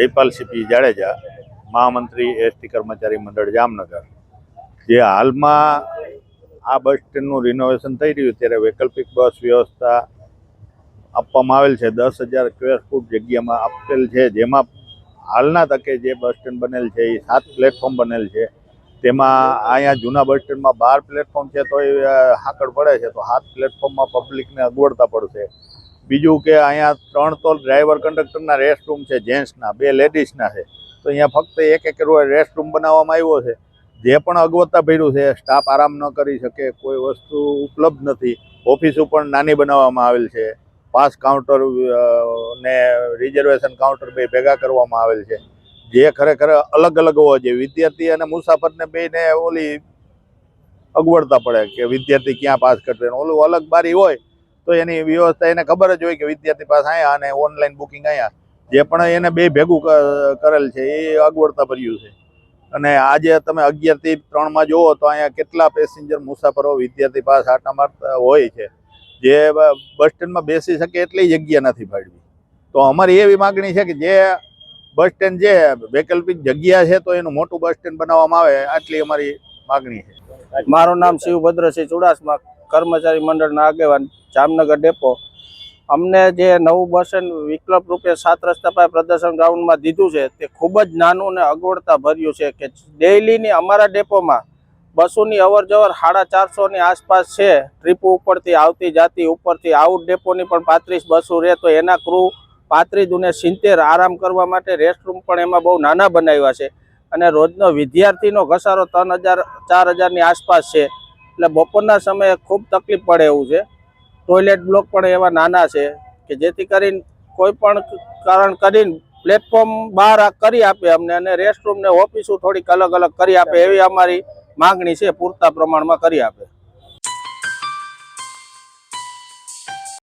Jaipal CP Jadeja, મહામંત્રી ST કર્મચારી મંડળ જામનગર। જે હાલમાં આ બસ સ્ટેન્ડનું રિનોવેશન થઈ રહ્યું ત્યારે વૈકલ્પિક બસ વ્યવસ્થા આપવામાં આવેલ છે। 10,000 સ્ક્વેર ફૂટ જગ્યામાં આપેલ છે, જેમાં હાલના તકે જે બસ સ્ટેન્ડ બનેલ છે એ 7 પ્લેટફોર્મ બનેલ છે। તેમાં અહીંયા જૂના બસ સ્ટેન્ડમાં 12 પ્લેટફોર્મ છે તો એ હાકડ પડે છે, તો 7 પ્લેટફોર્મમાં પબ્લિકને અગવડતા પડશે। બીજું કે અહીંયા 3 તો ડ્રાઈવર કંડક્ટરના રેસ્ટ રૂમ છે, જેન્ટ્સના, 2 લેડીઝના છે, તો અહીંયા ફક્ત એક રેસ્ટ રૂમ બનાવવામાં આવ્યો છે। જે પણ અગવડતા ભર્યું છે, સ્ટાફ આરામ ન કરી શકે, કોઈ વસ્તુ ઉપલબ્ધ નથી। ઓફિસો પણ નાની બનાવવામાં આવેલ છે। પાસ કાઉન્ટર ને રિઝર્વેશન કાઉન્ટર બે ભેગા કરવામાં આવેલ છે, જે ખરેખર અલગ અલગ હોવા જોઈએ। વિદ્યાર્થી અને મુસાફરને બેને ઓલી અગવડતા પડે કે વિદ્યાર્થી ક્યાં પાસ કરશે, ઓલું અલગ બારી હોય તો એની વ્યવસ્થા એને ખબર જ હોય કે વિદ્યાર્થી પાસ અહીંયા અને ઓનલાઈન બુકિંગ અહીંયા। જે પણ એને બે ભેગું કરેલ છે એ અગવડતા ભર્યું છે। અને આજે તમે 11 થી 3 જુઓ તો અહીંયા કેટલા પેસેન્જર મુસાફરો વિદ્યાર્થી પાસ આટા મારતા હોય છે, જે બસ સ્ટેન્ડમાં બેસી શકે એટલી જગ્યા નથી ફાળવી। તો અમારી એવી માગણી છે કે જે બસ સ્ટેન્ડ જે વૈકલ્પિક જગ્યા છે તો એનું મોટું બસ સ્ટેન્ડ બનાવવામાં આવે, આટલી અમારી માગણી છે। મારું નામ શિવભદ્રસિંહ ચુડાસમા, કર્મચારી મંડળના આગેવાન, જામનગર ડેપો। અમને જે નવું બસ સ્ટેન્ડ વિકલ્પ રૂપે 7 રસ્તા પાસે પ્રદર્શન ગ્રાઉન્ડમાં દીધું છે તે ખૂબ જ નાનું અને અગવડતા ભર્યું છે કે ડેઇલીની અમારા ડેપોમાં બસોની અવર જવર 450ની આસપાસ છે। ટ્રીપો ઉપરથી આવતી જાતી, ઉપરથી આઉટ ડેપોની પણ 35 બસો રહે, તો એના ક્રૂ 35 અને 70 આરામ કરવા માટે રેસ્ટરૂમ પણ એમાં બહુ નાના બનાવ્યા છે। અને રોજનો વિદ્યાર્થીનો ઘસારો 3,000-4,000ની આસપાસ છે, એટલે બપોરના સમયે ખૂબ તકલીફ પડે એવું છે। ટોયલેટ બ્લોક પણ એવા નાના છે કે જેથી કરીને કોઈ પણ કારણ કરીને પ્લેટફોર્મ બહાર કરી આપે અમને, અને રેસ્ટરૂમ ને ઓફિસો થોડીક અલગ અલગ કરી આપે, એવી અમારી માગણી છે, પૂરતા પ્રમાણમાં કરી આપે।